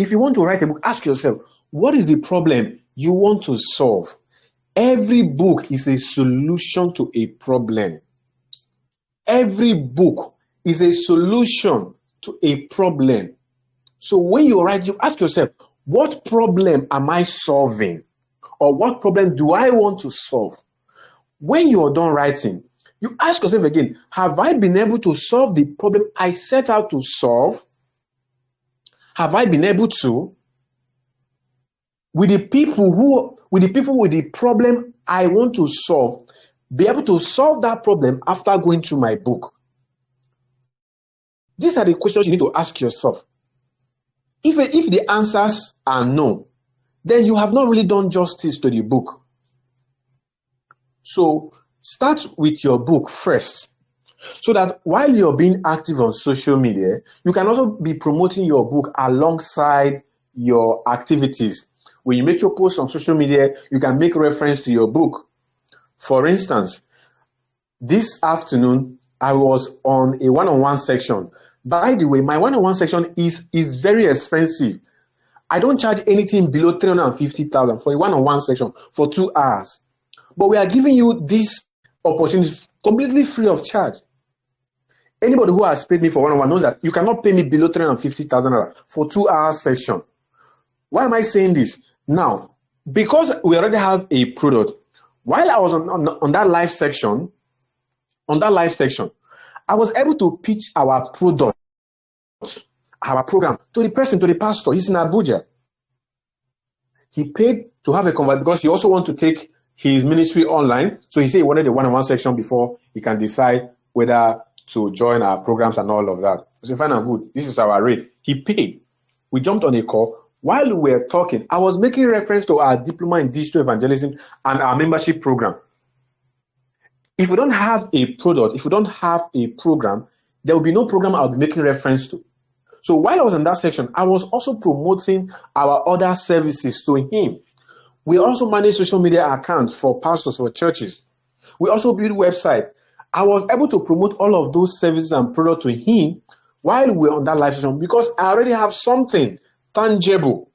If you want to write a book, ask yourself, what is the problem you want to solve? Every book is a solution to a problem. Every book is a solution to a problem. So when you write, you ask yourself, what problem am I solving? Or what problem do I want to solve? When you're done writing, you ask yourself again, have I been able to solve the problem I set out to solve? Have I been able to? With the people with the problem I want to solve, be able to solve that problem after going through my book? These are the questions you need to ask yourself. If the answers are no, then you have not really done justice to the book. So start with your book first, so that while you're being active on social media, you can also be promoting your book alongside your activities. When you make your posts on social media, you can make reference to your book. For instance, this afternoon, I was on a one-on-one section. By the way, my one-on-one section is very expensive. I don't charge anything below 350,000 for a one-on-one section for 2 hours. But we are giving you this opportunity completely free of charge. Anybody who has paid me for one-on-one knows that you cannot pay me below 350,000 for 2 hours section. Why am I saying this? Now, because we already have a product, while I was on that live section, I was able to pitch our product, our program, to the pastor. He's in Abuja. He paid to have a conversation because he also wants to take his ministry online. So he said he wanted a one-on-one section before he can decide whether to join our programs and all of that. I said, fine and good. This is our rate. He paid. We jumped on a call. While we were talking, I was making reference to our diploma in digital evangelism and our membership program. If we don't have a product, if we don't have a program, there will be no program I'll be making reference to. So while I was in that section, I was also promoting our other services to him. We also manage social media accounts for pastors, for churches. We also build websites. I was able to promote all of those services and products to him while we were on that live session because I already have something tangible.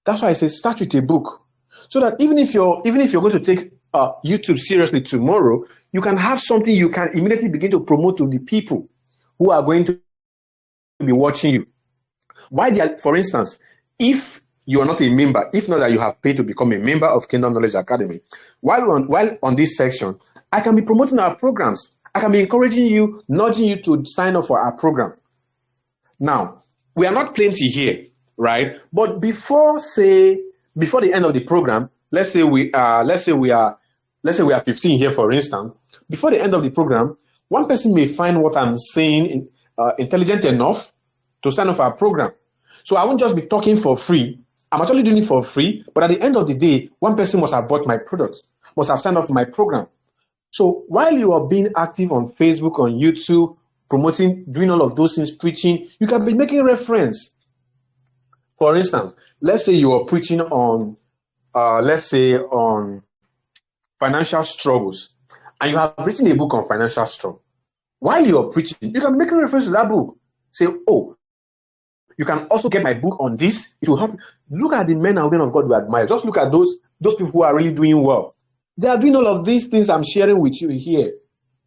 That's why I say start with a book, so that even if you're going to take YouTube seriously tomorrow, you can have something you can immediately begin to promote to the people who are going to be watching you. For instance, if you are not a member, if not that you have paid to become a member of Kingdom Knowledge Academy, while on this section, I can be promoting our programs. I can be encouraging you, nudging you to sign up for our program. Now, we are not plenty here, right? But before the end of the program, let's say we are 15 here, for instance. Before the end of the program, one person may find what I'm saying intelligent enough to sign up for our program. So I won't just be talking for free. I'm actually doing it for free, but at the end of the day, one person must have bought my product, must have signed up for my program. So while you are being active on Facebook, on YouTube, promoting, doing all of those things, preaching, you can be making reference. For instance, let's say you are preaching on financial struggles, and you have written a book on financial struggle. While you are preaching, you can be making reference to that book. Say, oh, you can also get my book on this. It will help. Look at the men and women of God we admire. Just look at those people who are really doing well. They are doing all of these things I'm sharing with you here.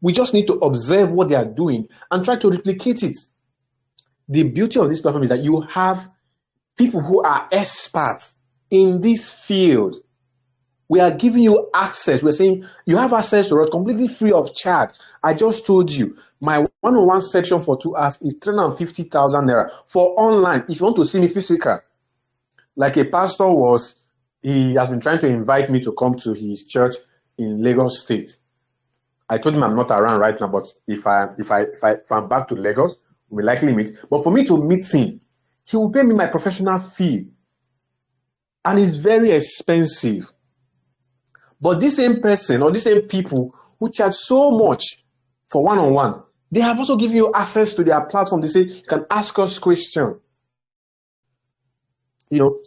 We just need to observe what they are doing and try to replicate it. The beauty of this platform is that you have people who are experts in this field. We are giving you access. We're saying you have access to it completely free of charge. I just told you, my one-on-one section for 2 hours is 350,000 naira for online. If you want to see me physical, like a pastor he has been trying to invite me to come to his church in Lagos State. I told him I'm not around right now, but if I'm back to Lagos, we'll likely meet. But for me to meet him, he will pay me my professional fee, and it's very expensive. But this same person or these same people who charge so much for one-on-one, they have also given you access to their platform. They say you can ask us questions.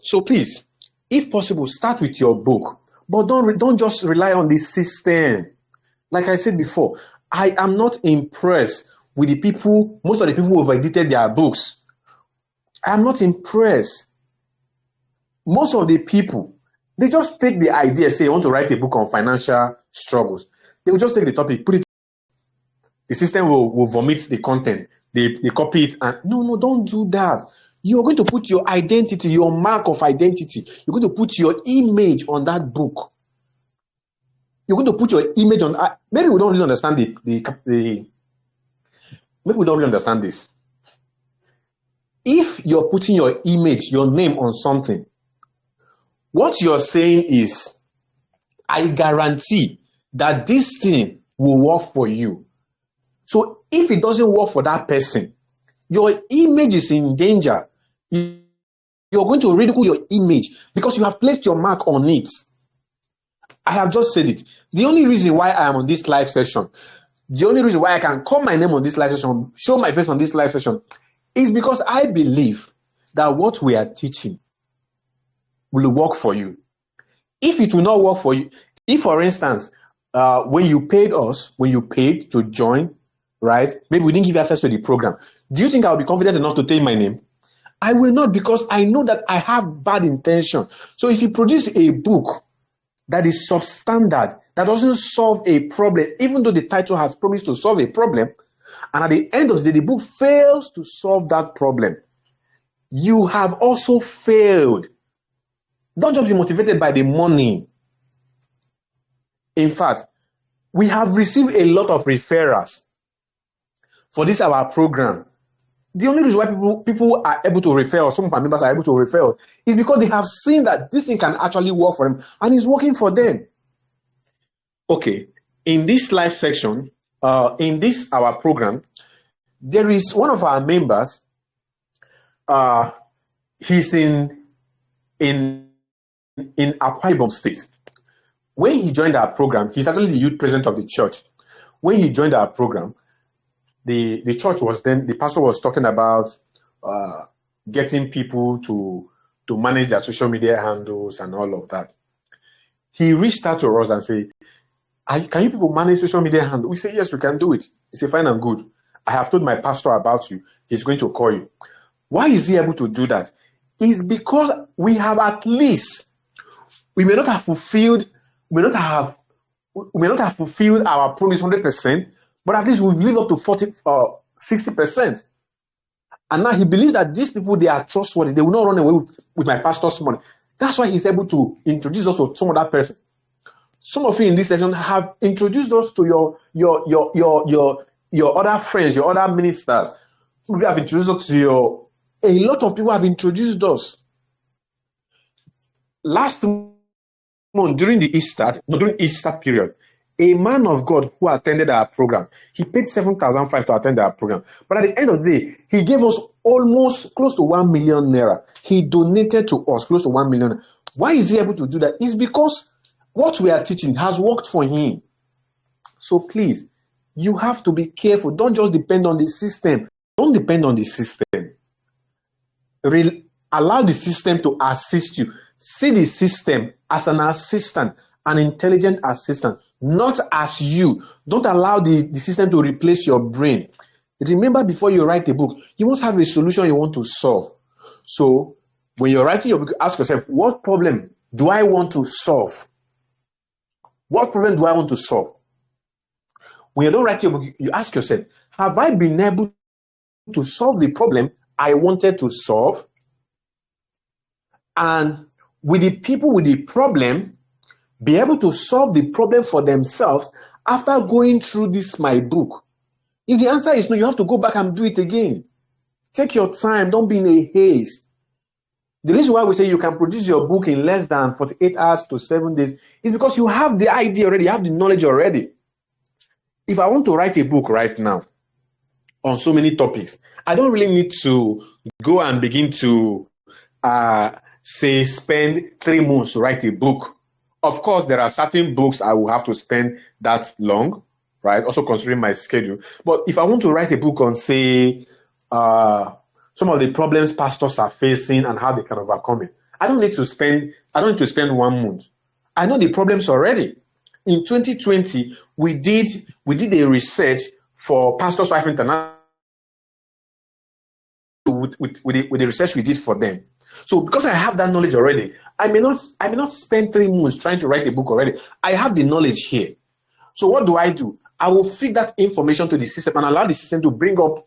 So please, if possible, start with your book, but don't just rely on the system. Like I said before, I am not impressed with most of the people who have edited their books. I'm not impressed. Most of the people, they just take the idea, say, I want to write a book on financial struggles. They will just take the topic, put it. The system will vomit the content. They copy it. And no, don't do that. You're going to put your identity, your mark of identity. You're going to put your image on that book. You're going to put your image on. Maybe we don't really understand maybe we don't really understand this. If you're putting your image, your name on something, what you're saying is, I guarantee that this thing will work for you. So if it doesn't work for that person, your image is in danger. You're going to ridicule your image because you have placed your mark on it. I have just said it. The only reason why I am on this live session, the only reason why I can call my name on this live session, show my face on this live session, is because I believe that what we are teaching will work for you. If it will not work for you, if, for instance, when you paid to join, right? Maybe we didn't give you access to the program. Do you think I'll be confident enough to tell you my name? I will not, because I know that I have bad intention. So if you produce a book that is substandard, that doesn't solve a problem, even though the title has promised to solve a problem, and at the end of the day, the book fails to solve that problem, you have also failed. Don't just be motivated by the money. In fact, we have received a lot of referrals for this our program. The only reason why people are able to refer, or some of our members are able to refer, is because they have seen that this thing can actually work for them, and it's working for them. Okay, in this live section, in this our program, there is one of our members. He's in Akwa Ibom State. When he joined our program, he's actually the youth president of the church. When he joined our program, the church was then, the pastor was talking about getting people to manage their social media handles and all of that. He reached out to us and said, can you people manage social media handles? We say, yes, we can do it. He said, fine and good. I have told my pastor about you. He's going to call you. Why is he able to do that? It's because we have at least, we may not have fulfilled our promise 100%, but at least we've lived up to 40 or 60%. And now he believes that these people, they are trustworthy. They will not run away with my pastor's money. That's why he's able to introduce us to some other person. Some of you in this section have introduced us to your other friends, your other ministers. We have introduced us to a lot of people have introduced us. Last month, during Easter period, a man of God who attended our program, he paid 7,500 to attend our program. But at the end of the day, he gave us almost close to 1 million naira. He donated to us close to 1 million. Why is he able to do that? It's because what we are teaching has worked for him. So please, you have to be careful. Don't just depend on the system. Don't depend on the system. Allow the system to assist you. See the system as an assistant, an intelligent assistant, not as you. Don't allow the system to replace your brain. Remember, before you write a book, you must have a solution you want to solve. So when you're writing your book, ask yourself, what problem do I want to solve? What problem do I want to solve? When you don't write your book, you ask yourself, have I been able to solve the problem I wanted to solve? And will the people with the problem be able to solve the problem for themselves after going through this, my book? If the answer is no, you have to go back and do it again. Take your time. Don't be in a haste. The reason why we say you can produce your book in less than 48 hours to 7 days is because you have the idea already. You have the knowledge already. If I want to write a book right now on so many topics, I don't really need to go and begin to spend 3 months to write a book. Of course, there are certain books I will have to spend that long, right? Also considering my schedule. But if I want to write a book on, say, some of the problems pastors are facing and how they can overcome it, I don't need to spend 1 month. I know the problems already. In 2020, we did a research for Pastor's Wife International with the research we did for them. So because I have that knowledge already, I may not spend 3 months trying to write a book already. I have the knowledge here. So what do? I will feed that information to the system and allow the system to bring up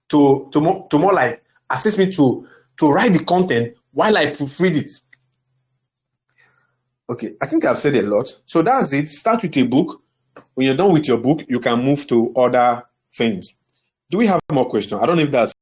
to more like assist me to write the content while I proofread it. Okay, I think I've said a lot. So that's it. Start with a book. When you're done with your book, you can move to other things. Do we have more questions? I don't know if that's